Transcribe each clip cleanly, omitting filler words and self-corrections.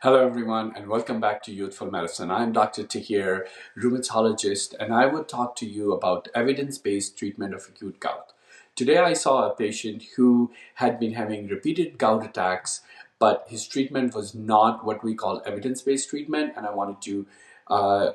Hello everyone and welcome back to Youthful Medicine. I'm Dr. Tahir, rheumatologist, and I would talk to you about evidence-based treatment of acute gout. Today I saw a patient who had been having repeated gout attacks, but his treatment was not what we call evidence-based treatment, and I wanted to uh,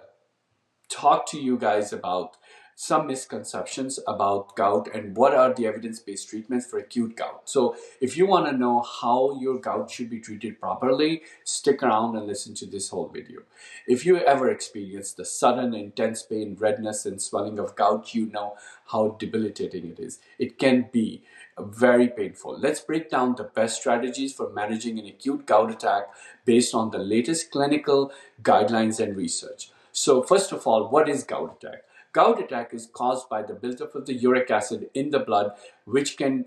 talk to you guys about some misconceptions about gout and what are the evidence-based treatments for acute gout. So if you want to know how your gout should be treated properly, stick around and listen to this whole video. If you ever experience the sudden intense pain, redness and swelling of gout, you know how debilitating it is. It can be very painful. Let's break down the best strategies for managing an acute gout attack based on the latest clinical guidelines and research. So first of all, what is gout attack? Gout attack is caused by the buildup of the uric acid in the blood, which can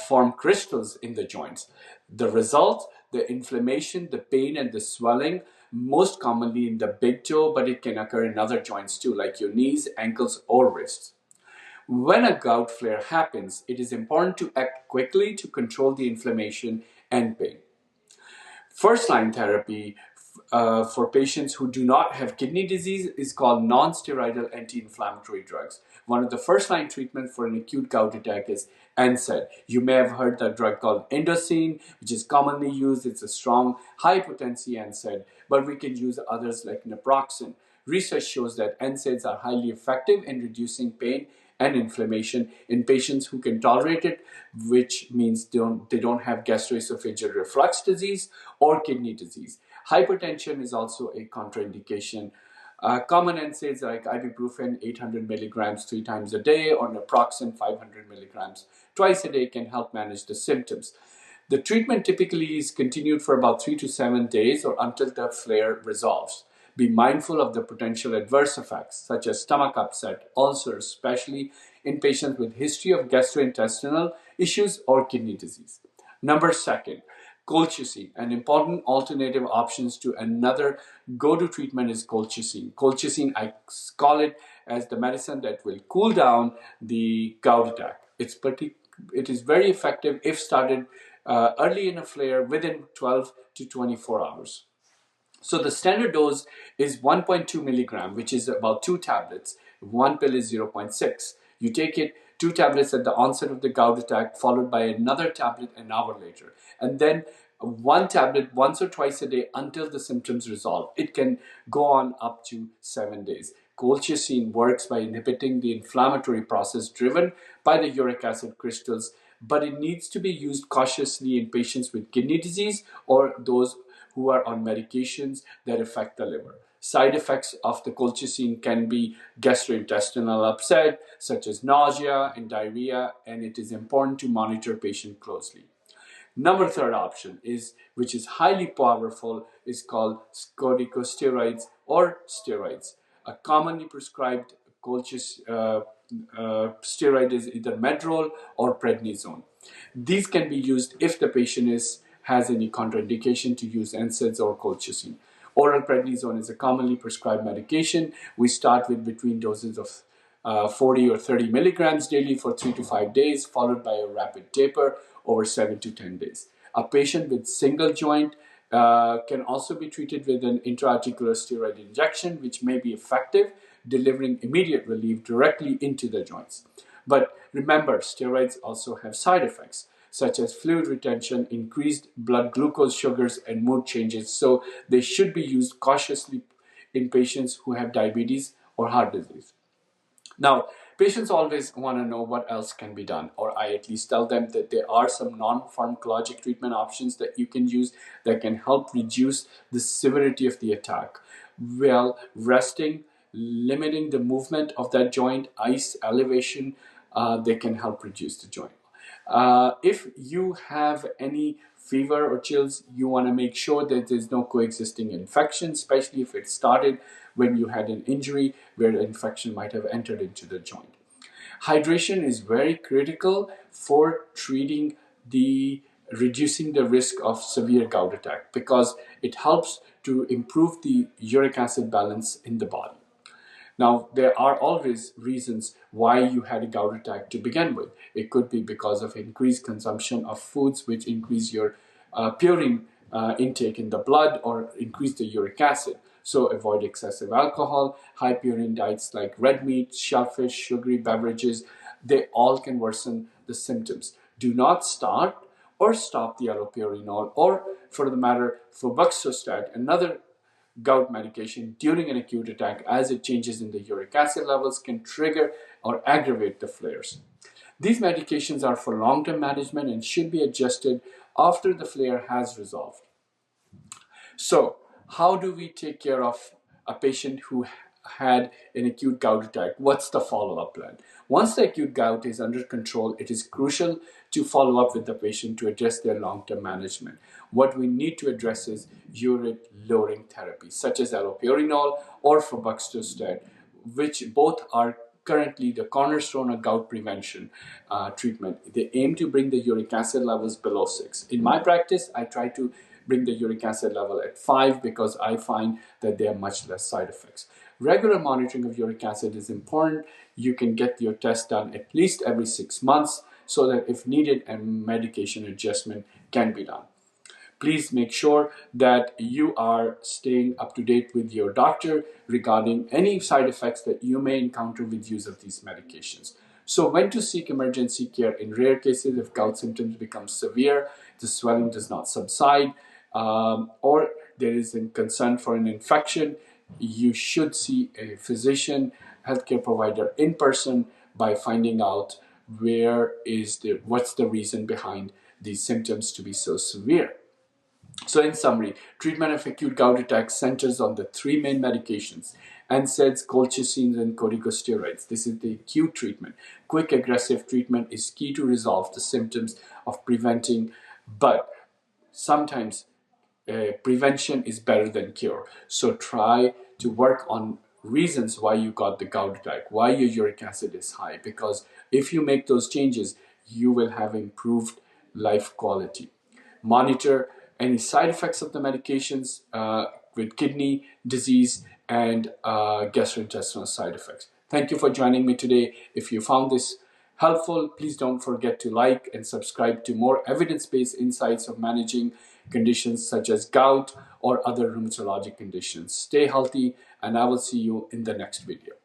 form crystals in the joints. The result, the inflammation, the pain, and the swelling, most commonly in the big toe, but it can occur in other joints too, like your knees, ankles, or wrists. When a gout flare happens, it is important to act quickly to control the inflammation and pain. First line therapy for patients who do not have kidney disease is called non-steroidal anti-inflammatory drugs. One of the first line treatment for an acute gout attack is NSAID. You may have heard the drug called indocin, which is commonly used. It's a strong, high potency NSAID, but we can use others like naproxen. Research shows that NSAIDs are highly effective in reducing pain and inflammation in patients who can tolerate it, which means they don't have gastroesophageal reflux disease or kidney disease. Hypertension is also a contraindication. Common NSAIDs like ibuprofen 800 milligrams 3 times a day or naproxen 500 milligrams twice a day can help manage the symptoms. The treatment typically is continued for about 3 to 7 days or until the flare resolves. Be mindful of the potential adverse effects such as stomach upset, ulcers, especially in patients with history of gastrointestinal issues or kidney disease. Number second, colchicine. An important alternative options to another go-to treatment is colchicine. Colchicine, I call it as the medicine that will cool down the gout attack. It is very effective if started early in a flare within 12 to 24 hours. So the standard dose is 1.2 milligram, which is about 2 tablets. One pill is zero point 0.6. You take it 2 tablets at the onset of the gout attack, followed by another tablet an hour later. And then one tablet once or twice a day until the symptoms resolve. It can go on up to 7 days. Colchicine works by inhibiting the inflammatory process driven by the uric acid crystals, but it needs to be used cautiously in patients with kidney disease or those who are on medications that affect the liver. Side effects of the colchicine can be gastrointestinal upset, such as nausea and diarrhea, and it is important to monitor patient closely. Number third option is, which is highly powerful, is called corticosteroids or steroids. A commonly prescribed steroid is either Medrol or prednisone. These can be used if the patient has any contraindication to use NSAIDs or colchicine. Oral prednisone is a commonly prescribed medication. We start with between doses of 40 or 30 milligrams daily for 3 to 5 days, followed by a rapid taper over 7 to 10 days. A patient with single joint can also be treated with an intra-articular steroid injection, which may be effective, delivering immediate relief directly into the joints. But remember, steroids also have side effects, such as fluid retention, increased blood glucose sugars, and mood changes. So they should be used cautiously in patients who have diabetes or heart disease. Now, patients always want to know what else can be done, or I at least tell them that there are some non-pharmacologic treatment options that you can use that can help reduce the severity of the attack. Well, resting, limiting the movement of that joint, ice, elevation, they can help reduce the joint. If you have any fever or chills, you want to make sure that there's no coexisting infection, especially if it started when you had an injury where the infection might have entered into the joint. Hydration is very critical for treating reducing the risk of severe gout attack because it helps to improve the uric acid balance in the body. Now, there are always reasons why you had a gout attack to begin with. It could be because of increased consumption of foods which increase your purine intake in the blood or increase the uric acid. So avoid excessive alcohol, high purine diets like red meat, shellfish, sugary beverages. They all can worsen the symptoms. Do not start or stop the allopurinol, or for the matter, febuxostat, another gout medication during an acute attack, as it changes in the uric acid levels can trigger or aggravate the flares. These medications are for long-term management and should be adjusted after the flare has resolved. So, how do we take care of a patient who had an acute gout attack? What's the follow-up plan? Once the acute gout is under control, it is crucial to follow up with the patient to address their long-term management. What we need to address is uric-lowering therapies, such as allopurinol or febuxostat, which both are currently the cornerstone of gout prevention treatment. They aim to bring the uric acid levels below 6. In my practice, I try to bring the uric acid level at 5 because I find that there are much less side effects. Regular monitoring of uric acid is important. You can get your test done at least every 6 months so that if needed, a medication adjustment can be done. Please make sure that you are staying up to date with your doctor regarding any side effects that you may encounter with use of these medications. So when to seek emergency care in rare cases if gout symptoms become severe, the swelling does not subside, or there is a concern for an infection, you should see a physician, healthcare provider in person by finding out what's the reason behind these symptoms to be so severe. So in summary, treatment of acute gout attacks centers on the three main medications: NSAIDs, colchicine, and corticosteroids. This is the acute treatment. Quick aggressive treatment is key to resolve the symptoms of preventing, but sometimes prevention is better than cure. So try to work on reasons why you got the gout attack, why your uric acid is high, because if you make those changes, you will have improved life quality. Monitor any side effects of the medications with kidney disease and gastrointestinal side effects. Thank you for joining me today. If you found this helpful, please don't forget to like and subscribe to more evidence-based insights of managing conditions such as gout or other rheumatologic conditions. Stay healthy, and I will see you in the next video.